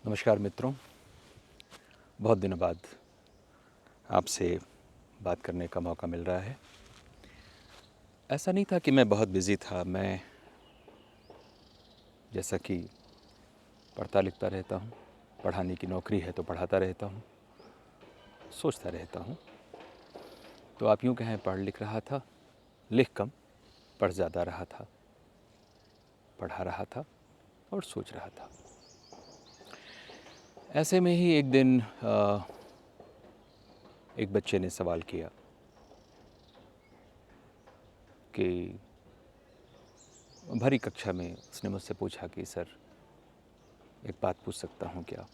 नमस्कार मित्रों, बहुत दिनों बाद आपसे बात करने का मौका मिल रहा है। ऐसा नहीं था कि मैं बहुत बिज़ी था। मैं जैसा कि पढ़ता लिखता रहता हूँ, पढ़ाने की नौकरी है तो पढ़ाता रहता हूँ, सोचता रहता हूँ। तो आप यूँ कहें पढ़ लिख रहा था, लिख कम पढ़ ज़्यादा रहा था, पढ़ा रहा था और सोच रहा था। ऐसे में ही एक दिन एक बच्चे ने सवाल किया कि भरी कक्षा में उसने मुझसे पूछा कि सर एक बात पूछ सकता हूँ क्या?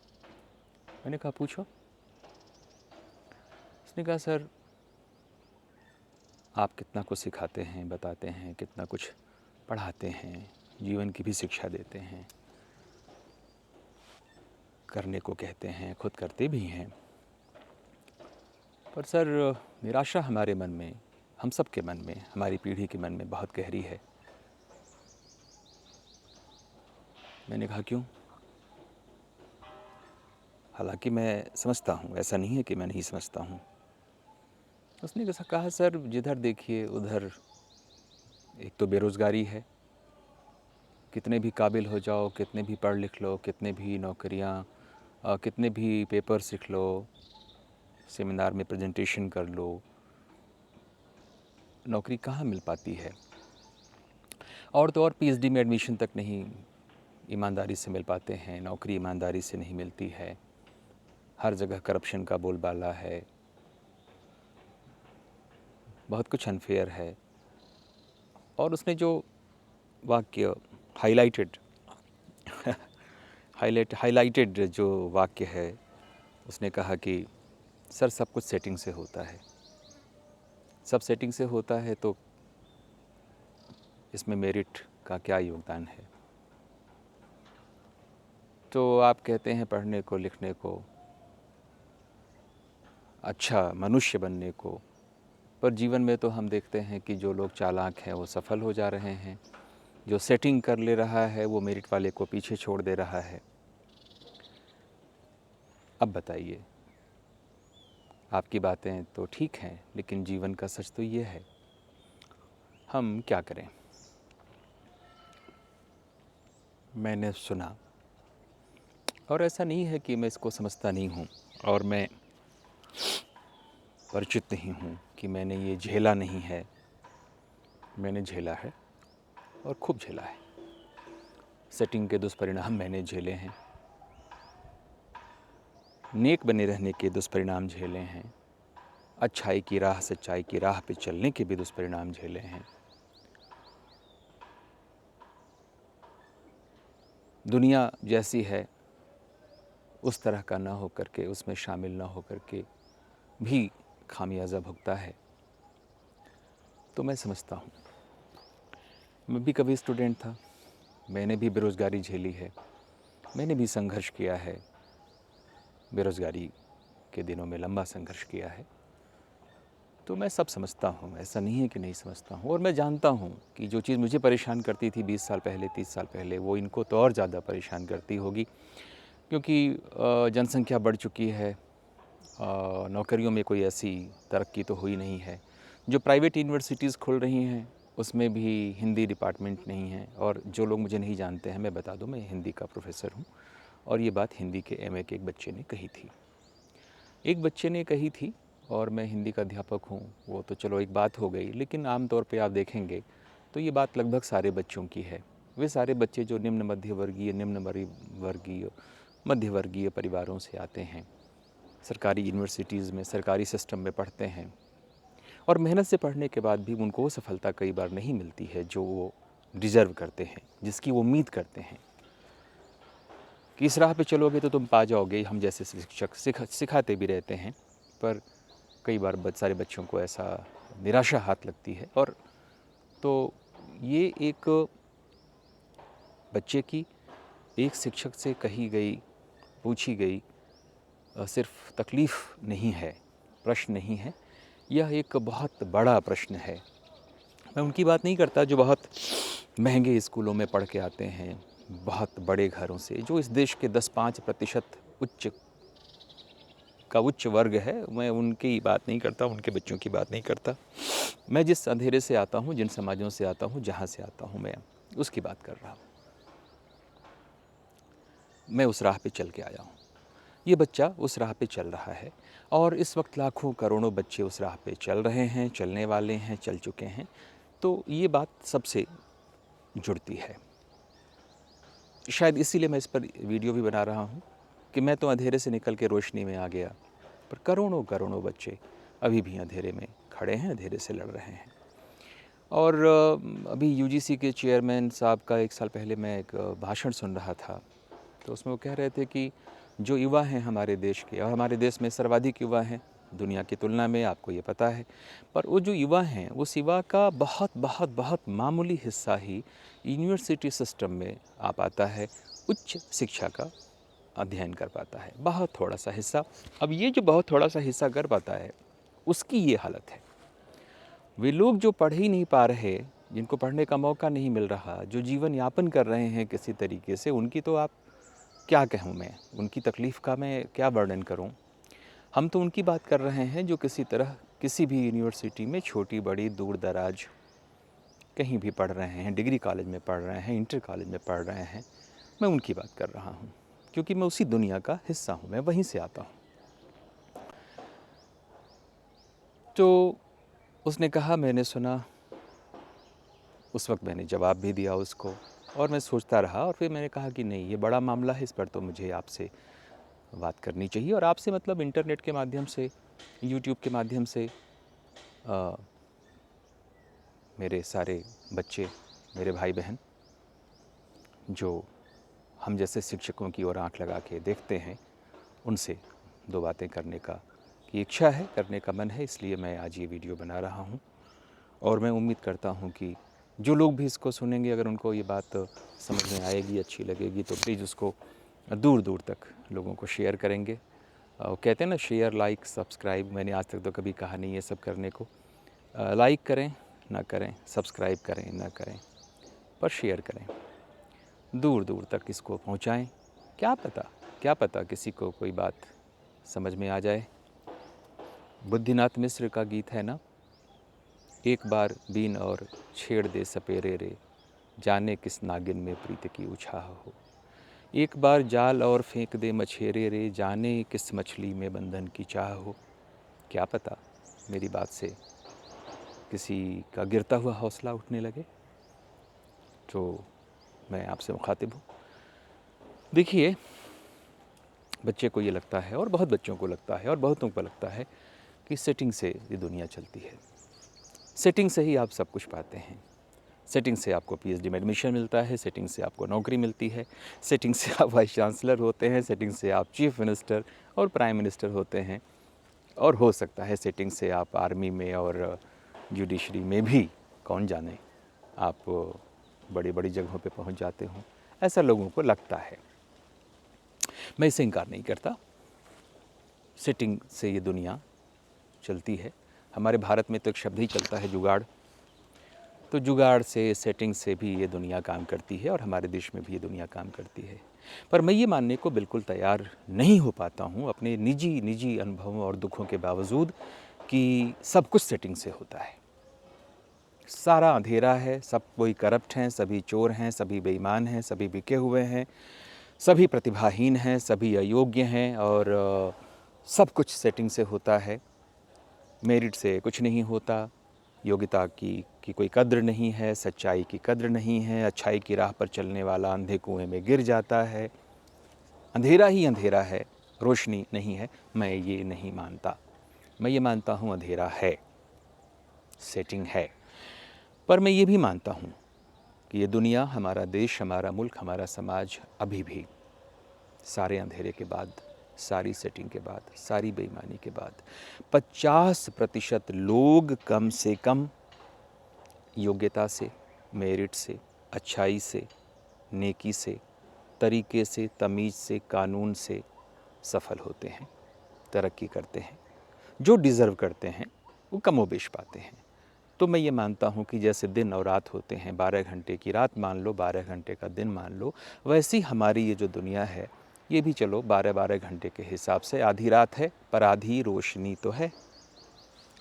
मैंने कहा पूछो। उसने कहा सर आप कितना कुछ सिखाते हैं, बताते हैं, कितना कुछ पढ़ाते हैं, जीवन की भी शिक्षा देते हैं, करने को कहते हैं, खुद करते भी हैं। पर सर निराशा हमारे मन में, हम सब के मन में, हमारी पीढ़ी के मन में बहुत गहरी है। मैंने कहा क्यों? हालांकि मैं समझता हूँ, ऐसा नहीं है कि मैं नहीं समझता हूँ। उसने कैसा कहा सर जिधर देखिए उधर एक तो बेरोज़गारी है, कितने भी काबिल हो जाओ, कितने भी पढ़ लिख लो, कितने भी नौकरियाँ, कितने भी पेपर सीख लो, सेमिनार में प्रेजेंटेशन कर लो, नौकरी कहाँ मिल पाती है। और तो और पीएचडी में एडमिशन तक नहीं ईमानदारी से मिल पाते हैं, नौकरी ईमानदारी से नहीं मिलती है, हर जगह करप्शन का बोलबाला है, बहुत कुछ अनफेयर है। और उसने जो वाक्य हाईलाइटेड जो वाक्य है, उसने कहा कि सर सब कुछ सेटिंग से होता है, सब सेटिंग से होता है तो इसमें मेरिट का क्या योगदान है। तो आप कहते हैं पढ़ने को, लिखने को, अच्छा मनुष्य बनने को, पर जीवन में तो हम देखते हैं कि जो लोग चालाक हैं वो सफल हो जा रहे हैं, जो सेटिंग कर ले रहा है वो मेरिट वाले को पीछे छोड़ दे रहा है। अब बताइए, आपकी बातें तो ठीक हैं, लेकिन जीवन का सच तो ये है, हम क्या करें? मैंने सुना, और ऐसा नहीं है कि मैं इसको समझता नहीं हूँ और मैं परिचित नहीं हूँ कि मैंने ये झेला नहीं है। मैंने झेला है और खूब झेला है। सेटिंग के दुष्परिणाम मैंने झेले हैं, नेक बने रहने के दुष्परिणाम झेले हैं, अच्छाई की राह, सच्चाई की राह पे चलने के भी दुष्परिणाम झेले हैं। दुनिया जैसी है उस तरह का ना हो करके, उसमें शामिल ना हो करके भी खामियाजा भुगता है। तो मैं समझता हूँ, मैं भी कभी स्टूडेंट था, मैंने भी बेरोज़गारी झेली है, मैंने भी संघर्ष किया है, बेरोज़गारी के दिनों में लंबा संघर्ष किया है। तो मैं सब समझता हूँ, ऐसा नहीं है कि नहीं समझता हूँ। और मैं जानता हूँ कि जो चीज़ मुझे परेशान करती थी 20 साल पहले, 30 साल पहले, वो इनको तो और ज़्यादा परेशान करती होगी, क्योंकि जनसंख्या बढ़ चुकी है, नौकरियों में कोई ऐसी तरक्की तो हुई नहीं है। जो प्राइवेट यूनिवर्सिटीज़ खुल रही हैं उसमें भी हिंदी डिपार्टमेंट नहीं है। और जो लोग मुझे नहीं जानते हैं, मैं बता दूं, मैं हिंदी का प्रोफेसर हूं। और ये बात हिंदी के एमए के एक बच्चे ने कही थी, और मैं हिंदी का अध्यापक हूँ, वो तो चलो एक बात हो गई। लेकिन आम तौर पे आप देखेंगे तो ये बात लगभग सारे बच्चों की है। वे सारे बच्चे जो निम्न मध्यवर्गीय परिवारों से आते हैं, सरकारी यूनिवर्सिटीज़ में, सरकारी सिस्टम में पढ़ते हैं, और मेहनत से पढ़ने के बाद भी उनको सफलता कई बार नहीं मिलती है जो वो डिज़र्व करते हैं, जिसकी वो उम्मीद करते हैं कि इस राह पे चलोगे तो तुम पा जाओगे। हम जैसे शिक्षक सिखाते भी रहते हैं, पर कई बार सारे बच्चों को ऐसा निराशा हाथ लगती है। और तो ये एक बच्चे की एक शिक्षक से कही गई, पूछी गई सिर्फ तकलीफ़ नहीं है, प्रश्न नहीं है, यह एक बहुत बड़ा प्रश्न है। मैं उनकी बात नहीं करता जो बहुत महंगे स्कूलों में पढ़ के आते हैं, बहुत बड़े घरों से, जो इस देश के 10-5% उच्च वर्ग है, मैं उनकी बात नहीं करता, उनके बच्चों की बात नहीं करता। मैं जिस अंधेरे से आता हूँ, जिन समाजों से आता हूँ, जहाँ से आता हूँ, मैं उसकी बात कर रहा हूँ। मैं उस राह पे चल के आया हूँ। ये बच्चा उस राह पे चल रहा है और इस वक्त लाखों करोड़ों बच्चे उस राह पे चल रहे हैं, चलने वाले हैं, चल चुके हैं। तो ये बात सबसे जुड़ती है। शायद इसीलिए मैं इस पर वीडियो भी बना रहा हूँ कि मैं तो अंधेरे से निकल के रोशनी में आ गया, पर करोड़ों करोड़ों बच्चे अभी भी अंधेरे में खड़े हैं, अंधेरे से लड़ रहे हैं। और अभी यूजीसी के चेयरमैन साहब का 1 साल पहले मैं एक भाषण सुन रहा था, तो उसमें वो कह रहे थे कि जो युवा हैं हमारे देश के, और हमारे देश में सर्वाधिक युवा हैं दुनिया की तुलना में, आपको ये पता है, पर वो जो युवा हैं, उस युवा का बहुत बहुत बहुत मामूली हिस्सा ही यूनिवर्सिटी सिस्टम में आ पाता है, उच्च शिक्षा का अध्ययन कर पाता है, बहुत थोड़ा सा हिस्सा। अब ये जो बहुत थोड़ा सा हिस्सा कर पाता है, उसकी ये हालत है। वे लोग जो पढ़ ही नहीं पा रहे, जिनको पढ़ने का मौका नहीं मिल रहा, जो जीवन यापन कर रहे हैं किसी तरीके से, उनकी तो आप क्या कहूँ मैं, उनकी तकलीफ़ का मैं क्या वर्णन करूँ। हम तो उनकी बात कर रहे हैं जो किसी तरह किसी भी यूनिवर्सिटी में, छोटी बड़ी दूर दराज कहीं भी पढ़ रहे हैं, डिग्री कॉलेज में पढ़ रहे हैं, इंटर कॉलेज में पढ़ रहे हैं, मैं उनकी बात कर रहा हूँ, क्योंकि मैं उसी दुनिया का हिस्सा हूँ, मैं वहीं से आता हूँ। तो उसने कहा, मैंने सुना, उस वक्त मैंने जवाब भी दिया उसको, और मैं सोचता रहा, और फिर मैंने कहा कि नहीं, ये बड़ा मामला है, इस पर तो मुझे आपसे बात करनी चाहिए। और आपसे मतलब इंटरनेट के माध्यम से, यूट्यूब के माध्यम से मेरे सारे बच्चे, मेरे भाई बहन जो हम जैसे शिक्षकों की ओर आंख लगा के देखते हैं, उनसे 2 बातें करने का की इच्छा है, करने का मन है, इसलिए मैं आज ये वीडियो बना रहा हूँ। और मैं उम्मीद करता हूँ कि जो लोग भी इसको सुनेंगे, अगर उनको ये बात समझ में आएगी, अच्छी लगेगी, तो प्लीज़ उसको दूर दूर तक लोगों को शेयर करेंगे। कहते हैं ना, शेयर, लाइक, सब्सक्राइब, मैंने आज तक तो कभी कहा नहीं ये सब करने को। लाइक करें ना करें, सब्सक्राइब करें ना करें, पर शेयर करें, दूर दूर तक इसको पहुंचाएं। क्या पता किसी को कोई बात समझ में आ जाए। बुद्धिनाथ मिश्र का गीत है ना, एक बार बीन और छेड़ दे सपेरे रे, जाने किस नागिन में प्रीत की उछाह हो। एक बार जाल और फेंक दे मछेरे रे, जाने किस मछली में बंधन की चाह हो। क्या पता मेरी बात से किसी का गिरता हुआ हौसला उठने लगे, तो मैं आपसे मुखातिब हूँ। देखिए, बच्चे को ये लगता है, और बहुत बच्चों को लगता है, और बहुतों को लगता है कि सेटिंग से ये दुनिया चलती है, सेटिंग से ही आप सब कुछ पाते हैं, सेटिंग से आपको पीएचडी में एडमिशन मिलता है, सेटिंग से आपको नौकरी मिलती है, सेटिंग से आप वाइस चांसलर होते हैं, सेटिंग से आप चीफ मिनिस्टर और प्राइम मिनिस्टर होते हैं, और हो सकता है सेटिंग से आप आर्मी में और जुडिशरी में भी, कौन जाने, आप बड़ी बड़ी जगहों पे पहुंच जाते हों, ऐसा लोगों को लगता है। मैं इसे इनकार नहीं करता, सेटिंग से ये दुनिया चलती है। हमारे भारत में तो एक शब्द ही चलता है, जुगाड़। तो जुगाड़ से, सेटिंग से भी ये दुनिया काम करती है, और हमारे देश में भी ये दुनिया काम करती है। पर मैं ये मानने को बिल्कुल तैयार नहीं हो पाता हूँ, अपने निजी अनुभवों और दुखों के बावजूद, कि सब कुछ सेटिंग से होता है। सारा अंधेरा है, सब कोई करप्ट हैं, सभी चोर हैं, सभी बेईमान हैं, सभी बिके हुए हैं, सभी प्रतिभाहीन हैं, सभी अयोग्य हैं, और सब कुछ सेटिंग से होता है। मेरिट से कुछ नहीं होता, योग्यता की कोई कद्र नहीं है, सच्चाई की कद्र नहीं है, अच्छाई की राह पर चलने वाला अंधे कुएं में गिर जाता है। अंधेरा ही अंधेरा है, रोशनी नहीं है। मैं ये नहीं मानता, मैं ये मानता हूँ अंधेरा है, सेटिंग है। पर मैं ये भी मानता हूँ कि ये दुनिया, हमारा देश, हमारा मुल्क, हमारा समाज अभी भी सारे अंधेरे के बाद, सारी सेटिंग के बाद, सारी बेईमानी के बाद 50% लोग कम से कम योग्यता से, मेरिट से, अच्छाई से, नेकी से, तरीके से, तमीज़ से, कानून से सफल होते हैं, तरक्की करते हैं। जो डिज़र्व करते हैं वो कमोबेश पाते हैं। तो मैं ये मानता हूँ कि जैसे दिन और रात होते हैं, 12 घंटे की रात मान लो, 12 घंटे का दिन मान लो, वैसी हमारी ये जो दुनिया है, ये भी चलो 12-12 घंटे के हिसाब से आधी रात है, पर आधी रोशनी तो है,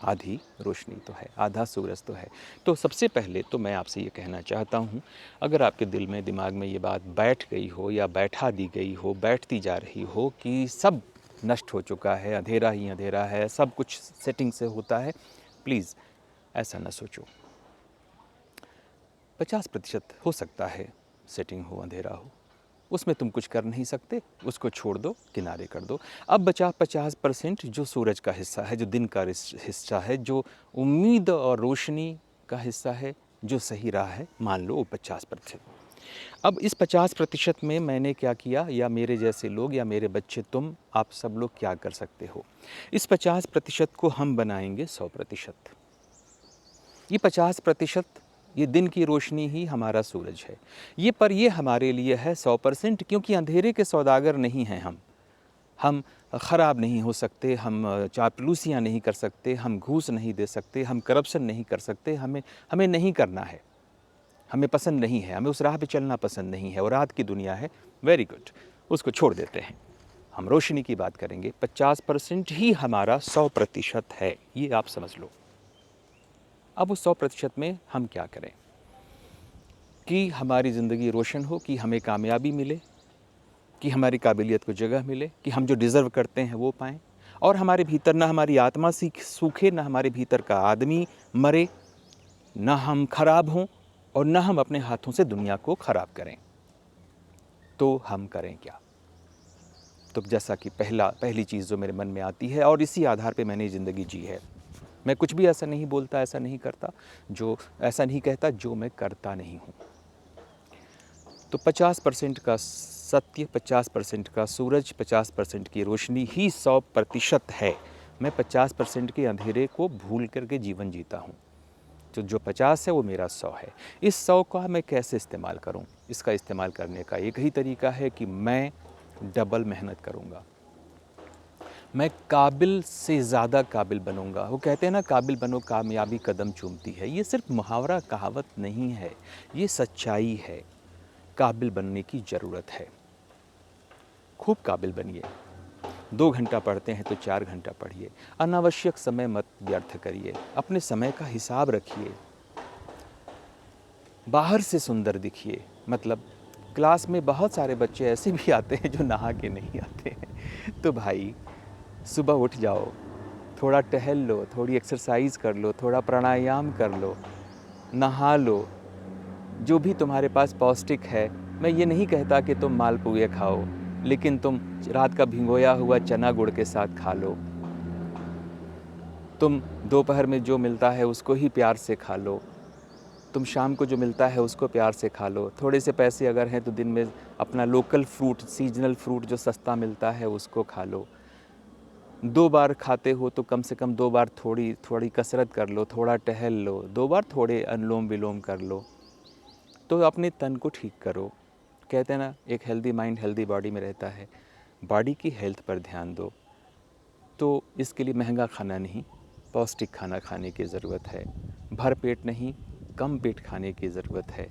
आधी रोशनी तो है, आधा सूरज तो है। तो सबसे पहले तो मैं आपसे ये कहना चाहता हूँ, अगर आपके दिल में, दिमाग में ये बात बैठ गई हो या बैठा दी गई हो, बैठती जा रही हो कि सब नष्ट हो चुका है, अंधेरा ही अंधेरा है, सब कुछ सेटिंग से होता है, प्लीज़ ऐसा ना सोचो। 50% हो सकता है सेटिंग हो, अंधेरा हो, उसमें तुम कुछ कर नहीं सकते, उसको छोड़ दो, किनारे कर दो। अब बचा 50% जो सूरज का हिस्सा है, जो दिन का हिस्सा है, जो उम्मीद और रोशनी का हिस्सा है, जो सही राह है, मान लो वो 50%। अब इस 50% में मैंने क्या किया, या मेरे जैसे लोग या मेरे बच्चे, तुम, आप सब लोग क्या कर सकते हो? इस 50% को हम बनाएंगे 100%। ये 50%, ये दिन की रोशनी ही हमारा सूरज है। ये हमारे लिए है 100%, क्योंकि अंधेरे के सौदागर नहीं हैं हम ख़राब नहीं हो सकते, हम चापलूसियाँ नहीं कर सकते, हम घूस नहीं दे सकते, हम करप्शन नहीं कर सकते, हमें नहीं करना है, हमें पसंद नहीं है, हमें उस राह पे चलना पसंद नहीं है, और रात की दुनिया है, वेरी गुड, उसको छोड़ देते हैं। हम रोशनी की बात करेंगे, 50% ही हमारा 100% है, ये आप समझ लो। अब उस 100% में हम क्या करें कि हमारी ज़िंदगी रोशन हो, कि हमें कामयाबी मिले, कि हमारी काबिलियत को जगह मिले, कि हम जो डिज़र्व करते हैं वो पाएँ, और हमारे भीतर ना हमारी आत्मा सूखे, ना हमारे भीतर का आदमी मरे, ना हम खराब हों, और ना हम अपने हाथों से दुनिया को ख़राब करें। तो हम करें क्या? तो जैसा कि पहली चीज़ जो मेरे मन में आती है, और इसी आधार पे मैंने ज़िंदगी जी है, मैं कुछ भी ऐसा नहीं बोलता, ऐसा नहीं करता, जो ऐसा नहीं कहता जो मैं करता नहीं हूँ। तो 50% का सत्य, 50% का सूरज, 50% की रोशनी ही 100% है। मैं 50% के अंधेरे को भूल करके जीवन जीता हूँ। तो जो 50 है वो मेरा 100 है। इस 100 का मैं कैसे इस्तेमाल करूँ? इसका इस्तेमाल करने का एक ही तरीका है कि मैं डबल मेहनत करूँगा। मैं काबिल से ज़्यादा काबिल बनूँगा। वो कहते हैं ना, काबिल बनो कामयाबी कदम चूमती है। ये सिर्फ मुहावरा कहावत नहीं है, ये सच्चाई है। काबिल बनने की ज़रूरत है। खूब काबिल बनिए। 2 घंटा पढ़ते हैं तो 4 घंटा पढ़िए। अनावश्यक समय मत व्यर्थ करिए। अपने समय का हिसाब रखिए। बाहर से सुंदर दिखिए। मतलब क्लास में बहुत सारे बच्चे ऐसे भी आते हैं जो नहा के नहीं आते हैं। तो भाई, सुबह उठ जाओ, थोड़ा टहल लो, थोड़ी एक्सरसाइज कर लो, थोड़ा प्राणायाम कर लो, नहा लो। जो भी तुम्हारे पास पौष्टिक है, मैं ये नहीं कहता कि तुम मालपुए खाओ, लेकिन तुम रात का भिगोया हुआ चना गुड़ के साथ खा लो। तुम दोपहर में जो मिलता है उसको ही प्यार से खा लो। तुम शाम को जो मिलता है उसको प्यार से खा लो। थोड़े से पैसे अगर हैं तो दिन में अपना लोकल फ्रूट, सीजनल फ्रूट जो सस्ता मिलता है उसको खा लो। 2 बार खाते हो तो कम से कम 2 बार थोड़ी थोड़ी कसरत कर लो, थोड़ा टहल लो, 2 बार थोड़े अनुलोम विलोम कर लो। तो अपने तन को ठीक करो। कहते हैं ना, एक हेल्दी माइंड हेल्दी बॉडी में रहता है। बॉडी की हेल्थ पर ध्यान दो। तो इसके लिए महंगा खाना नहीं, पौष्टिक खाना खाने की ज़रूरत है। भर पेट नहीं, कम पेट खाने की ज़रूरत है।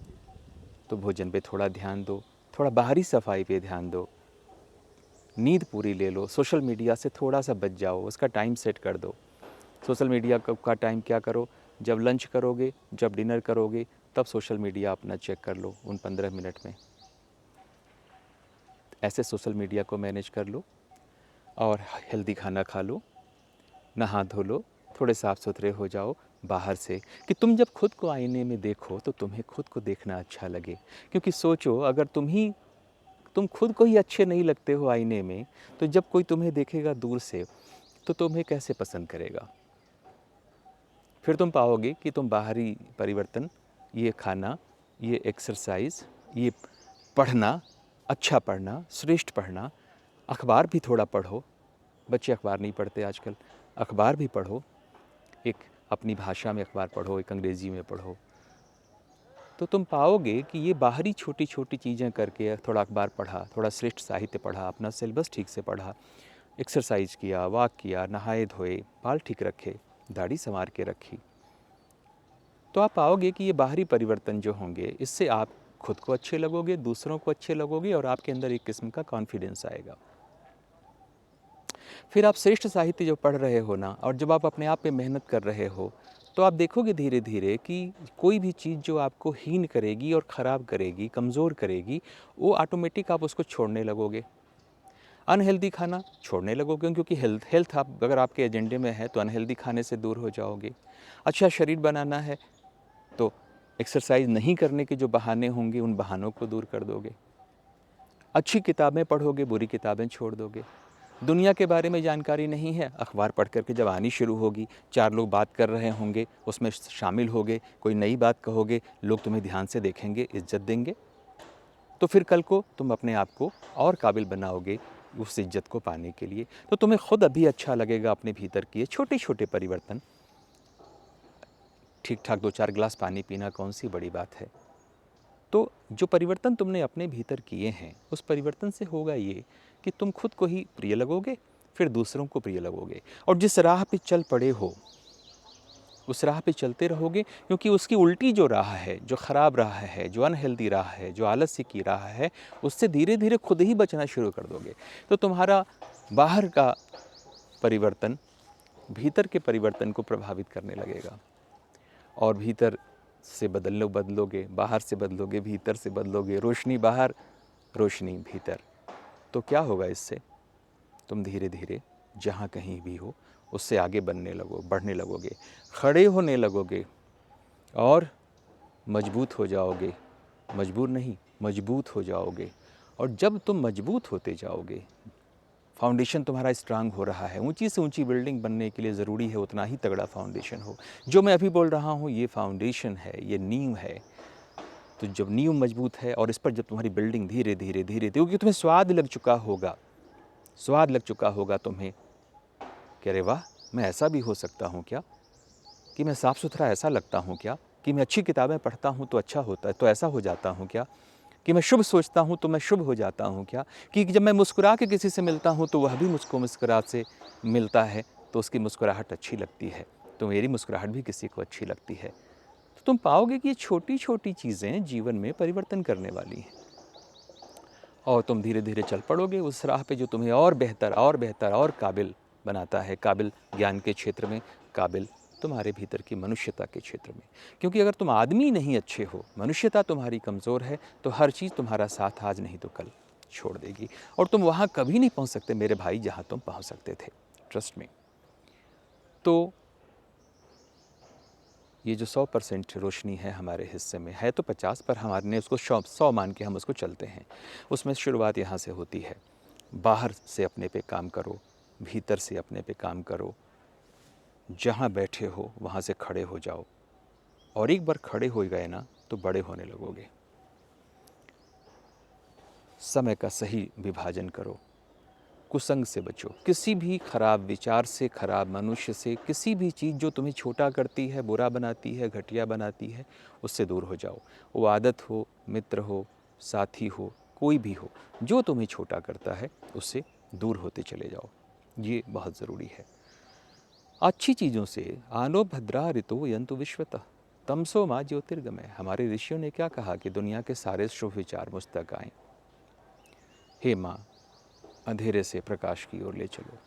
तो भोजन पे थोड़ा ध्यान दो, थोड़ा बाहरी सफाई पे ध्यान दो, नींद पूरी ले लो, सोशल मीडिया से थोड़ा सा बच जाओ, उसका टाइम सेट कर दो। सोशल मीडिया का टाइम क्या करो, जब लंच करोगे, जब डिनर करोगे, तब सोशल मीडिया अपना चेक कर लो उन 15 मिनट में। ऐसे सोशल मीडिया को मैनेज कर लो, और हेल्दी खाना खा लो, नहा धो लो, थोड़े साफ़ सुथरे हो जाओ बाहर से, कि तुम जब खुद को आईने में देखो तो तुम्हें खुद को देखना अच्छा लगे। क्योंकि सोचो, अगर तुम खुद को ही अच्छे नहीं लगते हो आईने में, तो जब कोई तुम्हें देखेगा दूर से तो तुम्हें कैसे पसंद करेगा? फिर तुम पाओगे कि तुम बाहरी परिवर्तन, ये खाना, ये एक्सरसाइज, ये पढ़ना, अच्छा पढ़ना, श्रेष्ठ पढ़ना, अखबार भी थोड़ा पढ़ो। बच्चे अखबार नहीं पढ़ते आजकल, अखबार भी पढ़ो। एक अपनी भाषा में अखबार पढ़ो, एक अंग्रेज़ी में पढ़ो। तो तुम पाओगे कि ये बाहरी छोटी छोटी चीज़ें करके, थोड़ा अखबार पढ़ा, थोड़ा श्रेष्ठ साहित्य पढ़ा, अपना सिलेबस ठीक से पढ़ा, एक्सरसाइज किया, वॉक किया, नहाए धोए, बाल ठीक रखे, दाढ़ी संवार के रखी, तो आप पाओगे कि ये बाहरी परिवर्तन जो होंगे, इससे आप खुद को अच्छे लगोगे, दूसरों को अच्छे लगोगे और आपके अंदर एक किस्म का कॉन्फिडेंस आएगा। फिर आप श्रेष्ठ साहित्य जो पढ़ रहे हो ना, और जब आप अपने आप पे मेहनत कर रहे हो, तो आप देखोगे धीरे धीरे कि कोई भी चीज़ जो आपको हीन करेगी और ख़राब करेगी, कमज़ोर करेगी, वो ऑटोमेटिक आप उसको छोड़ने लगोगे। अनहेल्दी खाना छोड़ने लगोगे, क्योंकि हेल्थ हेल्थ आप अगर आपके एजेंडे में है तो अनहेल्दी खाने से दूर हो जाओगे। अच्छा शरीर बनाना है तो एक्सरसाइज नहीं करने के जो बहाने होंगे, उन बहानों को दूर कर दोगे। अच्छी किताबें पढ़ोगे, बुरी किताबें छोड़ दोगे। दुनिया के बारे में जानकारी नहीं है, अखबार पढ़ करके जब आनी शुरू होगी, 4 लोग बात कर रहे होंगे, उसमें शामिल होगे, कोई नई बात कहोगे, लोग तुम्हें ध्यान से देखेंगे, इज्जत देंगे, तो फिर कल को तुम अपने आप को और काबिल बनाओगे उस इज्जत को पाने के लिए। तो तुम्हें खुद अभी अच्छा लगेगा अपने भीतर किए छोटे छोटे परिवर्तन। ठीक ठाक 2-4 गिलास पानी पीना कौन सी बड़ी बात है। तो जो परिवर्तन तुमने अपने भीतर किए हैं, उस परिवर्तन से होगा ये कि तुम खुद को ही प्रिय लगोगे, फिर दूसरों को प्रिय लगोगे, और जिस राह पे चल पड़े हो उस राह पे चलते रहोगे, क्योंकि उसकी उल्टी जो राह है, जो ख़राब राह है, जो अनहेल्दी राह है, जो आलस्य की राह है, उससे धीरे धीरे खुद ही बचना शुरू कर दोगे। तो तुम्हारा बाहर का परिवर्तन भीतर के परिवर्तन को प्रभावित करने लगेगा, और भीतर से बदलोगे, बाहर से बदलोगे, भीतर से बदलोगे, रोशनी बाहर, रोशनी भीतर। तो क्या होगा इससे? तुम धीरे धीरे जहाँ कहीं भी हो उससे आगे बढ़ने लगोगे, खड़े होने लगोगे और मजबूत हो जाओगे। मजबूर नहीं, मजबूत हो जाओगे। और जब तुम मजबूत होते जाओगे, फाउंडेशन तुम्हारा स्ट्रांग हो रहा है। ऊंची से ऊंची बिल्डिंग बनने के लिए ज़रूरी है उतना ही तगड़ा फाउंडेशन हो। जो मैं अभी बोल रहा हूँ ये फाउंडेशन है, ये नींव है। तो जब नींव मजबूत है और इस पर जब तुम्हारी बिल्डिंग धीरे धीरे धीरे, क्योंकि तुम्हें स्वाद लग चुका होगा तुम्हें कि अरे वाह, मैं ऐसा भी हो सकता हूँ क्या, कि मैं साफ़ सुथरा ऐसा लगता हूँ क्या, कि मैं अच्छी किताबें पढ़ता हूँ तो अच्छा होता है, तो ऐसा हो जाता हूँ क्या, कि मैं शुभ सोचता हूँ तो मैं शुभ हो जाता हूँ क्या, कि जब मैं मुस्कुरा के किसी से मिलता हूँ तो वह भी मुझको मुस्कुराहट से मिलता है, तो उसकी मुस्कुराहट अच्छी लगती है, तो मेरी मुस्कुराहट भी किसी को अच्छी लगती है। तो तुम पाओगे कि ये छोटी छोटी चीज़ें जीवन में परिवर्तन करने वाली हैं, और तुम धीरे धीरे चल पड़ोगे उस राह पे जो तुम्हें और बेहतर और काबिल बनाता है, काबिल ज्ञान के क्षेत्र में, काबिल तुम्हारे भीतर की मनुष्यता के क्षेत्र में। क्योंकि अगर तुम आदमी नहीं अच्छे हो, मनुष्यता तुम्हारी कमज़ोर है, तो हर चीज़ तुम्हारा साथ आज नहीं तो कल छोड़ देगी, और तुम वहाँ कभी नहीं पहुँच सकते मेरे भाई जहाँ तुम पहुँच सकते थे, ट्रस्ट में। तो ये जो 100% रोशनी है हमारे हिस्से में है, तो 50 पर हमारे ने उसको 100 मान के हम उसको चलते हैं। उसमें शुरुआत यहाँ से होती है, बाहर से अपने पे काम करो, भीतर से अपने पे काम करो, जहाँ बैठे हो वहाँ से खड़े हो जाओ, और एक बार खड़े हो गए ना तो बड़े होने लगोगे। समय का सही विभाजन करो, कुसंग से बचो, किसी भी खराब विचार से, खराब मनुष्य से, किसी भी चीज़ जो तुम्हें छोटा करती है, बुरा बनाती है, घटिया बनाती है, उससे दूर हो जाओ। वो आदत हो, मित्र हो, साथी हो, कोई भी हो, जो तुम्हें छोटा करता है उससे दूर होते चले जाओ। ये बहुत ज़रूरी है। अच्छी चीज़ों से आनो भद्रा ऋतु यंतु विश्वतः तमसो माँ ज्योतिर्गमय। हमारे ऋषियों ने क्या कहा कि दुनिया के सारे शुभ विचार मुझ तक आएँ। हे माँ, अंधेरे से प्रकाश की ओर ले चलो।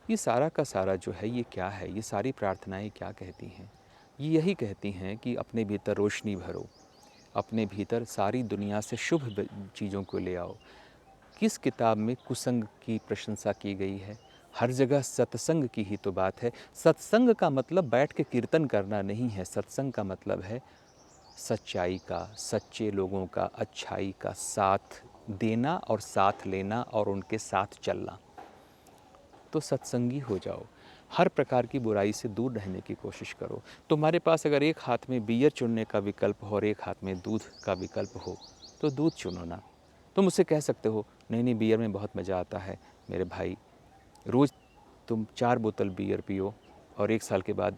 ये सारा का सारा जो है ये क्या है, ये सारी प्रार्थनाएं क्या कहती हैं? ये यही कहती हैं कि अपने भीतर रोशनी भरो, अपने भीतर सारी दुनिया से शुभ चीज़ों को ले आओ। किस किताब में कुसंग की प्रशंसा की गई है? हर जगह सत्संग की ही तो बात है। सत्संग का मतलब बैठ के कीर्तन करना नहीं है, सत्संग का मतलब है सच्चाई का, सच्चे लोगों का, अच्छाई का साथ देना और साथ लेना और उनके साथ चलना। तो सत्संगी हो जाओ, हर प्रकार की बुराई से दूर रहने की कोशिश करो। तुम्हारे पास अगर एक हाथ में बियर चुनने का विकल्प हो और एक हाथ में दूध का विकल्प हो, तो दूध चुनो ना। तुम उससे कह सकते हो, नहीं नहीं बियर में बहुत मज़ा आता है मेरे भाई, रोज़ तुम 4 बोतल बियर पियो और 1 साल के बाद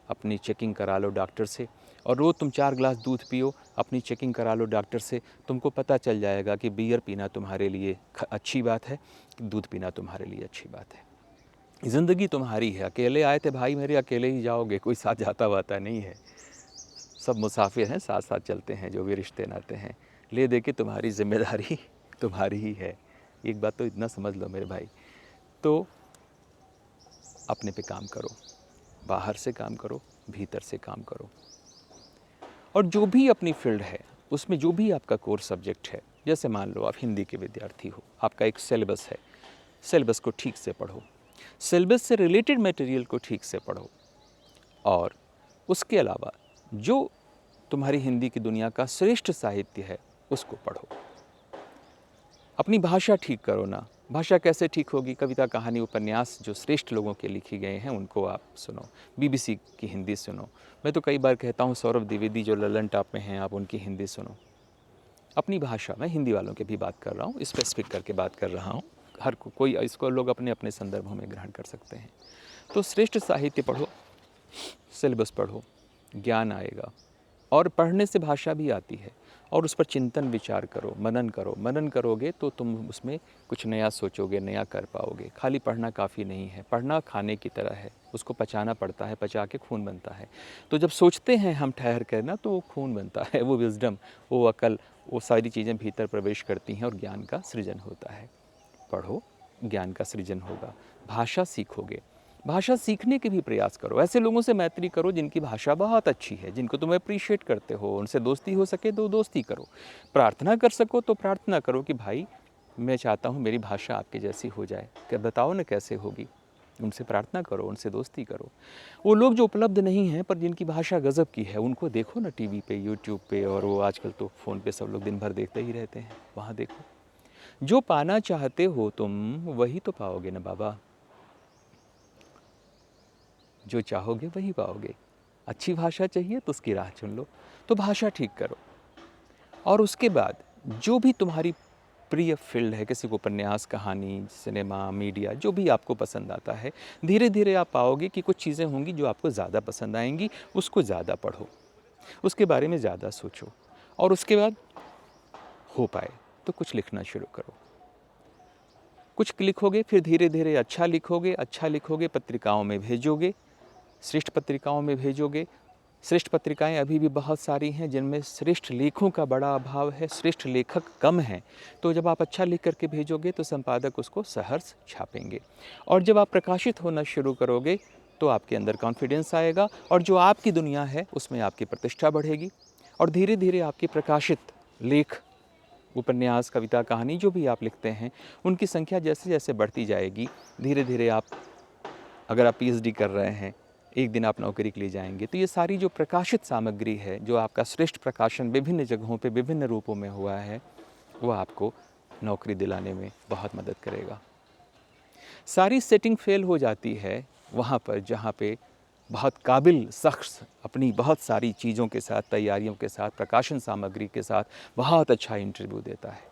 अपनी चेकिंग करा लो डॉक्टर से, और रोज़ तुम 4 गिलास दूध पियो, अपनी चेकिंग करा लो डॉक्टर से। तुमको पता चल जाएगा कि बियर पीना तुम्हारे लिए अच्छी बात है, दूध पीना तुम्हारे लिए अच्छी बात है। ज़िंदगी तुम्हारी है, अकेले आए थे भाई मेरे, अकेले ही जाओगे, कोई साथ जाता वाता नहीं है। सब मुसाफिर हैं, साथ साथ चलते हैं, जो भी रिश्ते नाते हैं, ले दे के तुम्हारी जिम्मेदारी तुम्हारी ही है। एक बात तो इतना समझ लो मेरे भाई। तो अपने पे काम करो, बाहर से काम करो, भीतर से काम करो, और जो भी अपनी फील्ड है उसमें जो भी आपका कोर सब्जेक्ट है, जैसे मान लो आप हिंदी के विद्यार्थी हो, आपका एक सिलेबस है, सिलेबस को ठीक से पढ़ो, सिलेबस से रिलेटेड मटेरियल को ठीक से पढ़ो, और उसके अलावा जो तुम्हारी हिंदी की दुनिया का श्रेष्ठ साहित्य है उसको पढ़ो। अपनी भाषा ठीक करो ना। भाषा कैसे ठीक होगी? कविता, कहानी, उपन्यास जो श्रेष्ठ लोगों के लिखे गए हैं उनको आप सुनो, बीबीसी की हिंदी सुनो। मैं तो कई बार कहता हूँ सौरभ द्विवेदी जो ललन टॉप में हैं, आप उनकी हिंदी सुनो। अपनी भाषा, मैं हिंदी वालों की भी बात कर रहा हूँ, स्पेसिफिक करके बात कर रहा हूँ, हर कोई इसको लोग अपने अपने संदर्भों में ग्रहण कर सकते हैं। तो श्रेष्ठ साहित्य पढ़ो, सिलेबस पढ़ो, ज्ञान आएगा, और पढ़ने से भाषा भी आती है, और उस पर चिंतन विचार करो, मनन करो। मनन करोगे तो तुम उसमें कुछ नया सोचोगे, नया कर पाओगे। खाली पढ़ना काफ़ी नहीं है। पढ़ना खाने की तरह है, उसको पचाना पड़ता है, पचा के खून बनता है। तो जब सोचते हैं हम ठहर कर ना, तो वो खून बनता है, वो विजडम, वो अकल, वो सारी चीज़ें भीतर प्रवेश करती हैं और ज्ञान का सृजन होता है। पढ़ो, ज्ञान का सृजन होगा। भाषा सीखोगे, भाषा सीखने के भी प्रयास करो। ऐसे लोगों से मैत्री करो जिनकी भाषा बहुत अच्छी है, जिनको तुम अप्रिशिएट करते हो, उनसे दोस्ती हो सके तो दोस्ती करो। प्रार्थना कर सको तो प्रार्थना करो कि भाई मैं चाहता हूँ मेरी भाषा आपके जैसी हो जाए, क्या बताओ ना कैसे होगी। उनसे प्रार्थना करो, उनसे दोस्ती करो। वो लोग जो उपलब्ध नहीं हैं पर जिनकी भाषा गज़ब की है, उनको देखो ना टीवी पे, यूट्यूब पे, और वो आजकल तो फ़ोन पे सब लोग दिन भर देखते ही रहते हैं, वहाँ देखो। जो पाना चाहते हो तुम वही तो पाओगे ना बाबा। जो चाहोगे वही पाओगे। अच्छी भाषा चाहिए तो उसकी राह चुन लो। तो भाषा ठीक करो, और उसके बाद जो भी तुम्हारी प्रिय फील्ड है, किसी को उपन्यास, कहानी, सिनेमा, मीडिया, जो भी आपको पसंद आता है, धीरे धीरे आप पाओगे कि कुछ चीज़ें होंगी जो आपको ज़्यादा पसंद आएंगी। उसको ज़्यादा पढ़ो, उसके बारे में ज़्यादा सोचो, और उसके बाद हो पाए तो कुछ लिखना शुरू करो। कुछ लिखोगे, फिर धीरे धीरे अच्छा लिखोगे, अच्छा लिखोगे, पत्रिकाओं में भेजोगे, श्रेष्ठ पत्रिकाओं में भेजोगे। श्रेष्ठ पत्रिकाएं अभी भी बहुत सारी हैं जिनमें श्रेष्ठ लेखों का बड़ा अभाव है, श्रेष्ठ लेखक कम हैं। तो जब आप अच्छा लिख करके भेजोगे तो संपादक उसको सहर्ष छापेंगे, और जब आप प्रकाशित होना शुरू करोगे तो आपके अंदर कॉन्फिडेंस आएगा, और जो आपकी दुनिया है उसमें आपकी प्रतिष्ठा बढ़ेगी, और धीरे धीरे आपके प्रकाशित लेख, उपन्यास, कविता, कहानी जो भी आप लिखते हैं उनकी संख्या जैसे जैसे बढ़ती जाएगी, धीरे धीरे आप, अगर आप पीएचडी कर रहे हैं, एक दिन आप नौकरी के लिए जाएंगे, तो ये सारी जो प्रकाशित सामग्री है, जो आपका श्रेष्ठ प्रकाशन विभिन्न जगहों पे विभिन्न रूपों में हुआ है, वो आपको नौकरी दिलाने में बहुत मदद करेगा। सारी सेटिंग फेल हो जाती है वहाँ पर जहाँ पे बहुत काबिल शख्स अपनी बहुत सारी चीज़ों के साथ, तैयारियों के साथ, प्रकाशन सामग्री के साथ बहुत अच्छा इंटरव्यू देता है।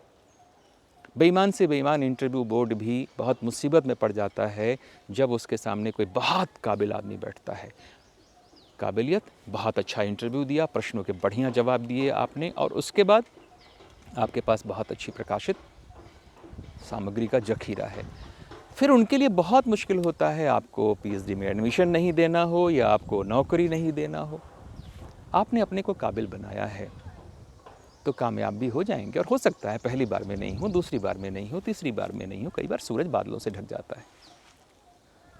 बेईमान से बेईमान इंटरव्यू बोर्ड भी बहुत मुसीबत में पड़ जाता है जब उसके सामने कोई बहुत काबिल आदमी बैठता है। काबिलियत, बहुत अच्छा इंटरव्यू दिया, प्रश्नों के बढ़िया जवाब दिए आपने, और उसके बाद आपके पास बहुत अच्छी प्रकाशित सामग्री का जखीरा है। फिर उनके लिए बहुत मुश्किल होता है, आपको पीएचडी में एडमिशन नहीं देना हो या आपको नौकरी नहीं देना हो। आपने अपने को काबिल बनाया है तो कामयाब भी हो जाएंगे, और हो सकता है पहली बार में नहीं हो, दूसरी बार में नहीं हो, तीसरी बार में नहीं हो। कई बार सूरज बादलों से ढक जाता है,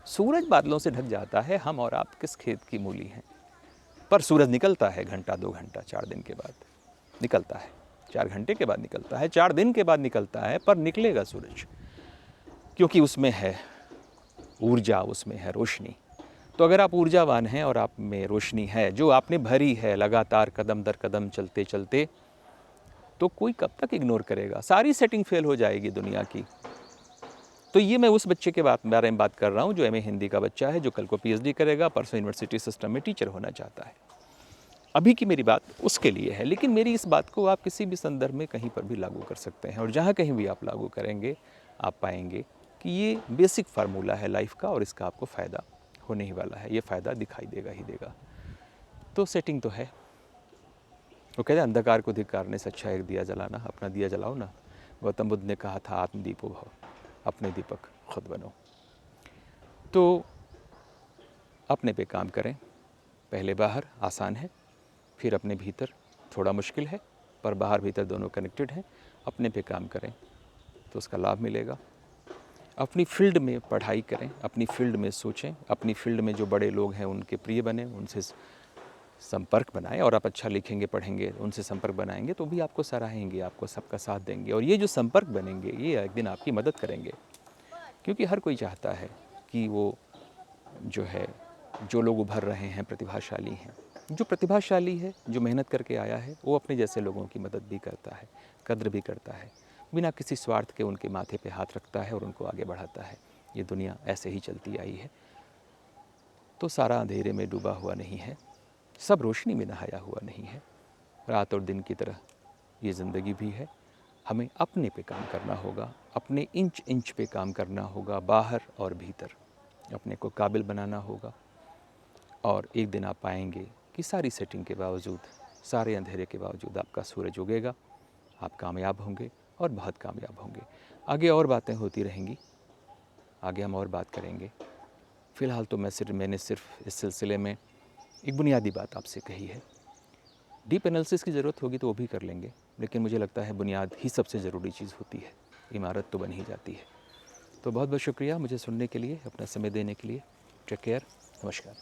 सूरज बादलों से ढक जाता है। हम और आप किस खेत की मूली हैं? पर सूरज निकलता है घंटा, 2 घंटा, 4 दिन के बाद निकलता है, 4 घंटे के बाद निकलता है, 4 दिन के बाद निकलता है, पर निकलेगा सूरज, क्योंकि उसमें है ऊर्जा, उसमें है रोशनी। तो अगर आप ऊर्जावान हैं और आप में रोशनी है जो आपने भरी है लगातार कदम दर कदम चलते चलते, तो कोई कब तक इग्नोर करेगा? सारी सेटिंग फेल हो जाएगी दुनिया की। तो ये मैं उस बच्चे के बारे में बात कर रहा हूँ जो एमए हिंदी का बच्चा है, जो कल को पीएचडी करेगा, परसों यूनिवर्सिटी सिस्टम में टीचर होना चाहता है। अभी की मेरी बात उसके लिए है, लेकिन मेरी इस बात को आप किसी भी संदर्भ में कहीं पर भी लागू कर सकते हैं, और जहाँ कहीं भी आप लागू करेंगे आप पाएंगे कि ये बेसिक फार्मूला है लाइफ का, और इसका आपको फ़ायदा होने ही वाला है। ये फ़ायदा दिखाई देगा ही देगा। तो सेटिंग तो है। वो कहते हैं अंधकार को धिक्कारने से अच्छा एक दिया जलाना। अपना दिया जलाओ ना। गौतम बुद्ध ने कहा था आत्मदीपो भव, अपने दीपक खुद बनो। तो अपने पे काम करें, पहले बाहर आसान है, फिर अपने भीतर थोड़ा मुश्किल है, पर बाहर भीतर दोनों कनेक्टेड हैं, अपने पे काम करें तो उसका लाभ मिलेगा। अपनी फील्ड में पढ़ाई करें, अपनी फील्ड में सोचें, अपनी फील्ड में जो बड़े लोग हैं उनके प्रिय बने, उनसे संपर्क बनाएं। और आप अच्छा लिखेंगे, पढ़ेंगे, उनसे संपर्क बनाएंगे तो भी आपको सराहेंगे, आपको सबका साथ देंगे। और ये जो संपर्क बनेंगे ये एक दिन आपकी मदद करेंगे, क्योंकि हर कोई चाहता है कि वो जो है, जो लोग उभर रहे हैं, प्रतिभाशाली हैं, जो प्रतिभाशाली है, जो मेहनत करके आया है, वो अपने जैसे लोगों की मदद भी करता है, कद्र भी करता है, बिना किसी स्वार्थ के उनके माथे पे हाथ रखता है और उनको आगे बढ़ाता है। ये दुनिया ऐसे ही चलती आई है। तो सारा अंधेरे में डूबा हुआ नहीं है, सब रोशनी में नहाया हुआ नहीं है। रात और दिन की तरह ये ज़िंदगी भी है। हमें अपने पे काम करना होगा, अपने इंच इंच पे काम करना होगा, बाहर और भीतर अपने को काबिल बनाना होगा। और एक दिन आप पाएंगे कि सारी सेटिंग के बावजूद, सारे अंधेरे के बावजूद आपका सूरज उगेगा, आप कामयाब होंगे और बहुत कामयाब होंगे। आगे और बातें होती रहेंगी, आगे हम और बात करेंगे। फ़िलहाल तो मैंने सिर्फ इस सिलसिले में एक बुनियादी बात आपसे कही है। डीप एनालिसिस की ज़रूरत होगी तो वो भी कर लेंगे, लेकिन मुझे लगता है बुनियाद ही सबसे ज़रूरी चीज़ होती है। इमारत तो बन ही जाती है। तो बहुत बहुत शुक्रिया मुझे सुनने के लिए, अपना समय देने के लिए। टेक केयर, नमस्कार।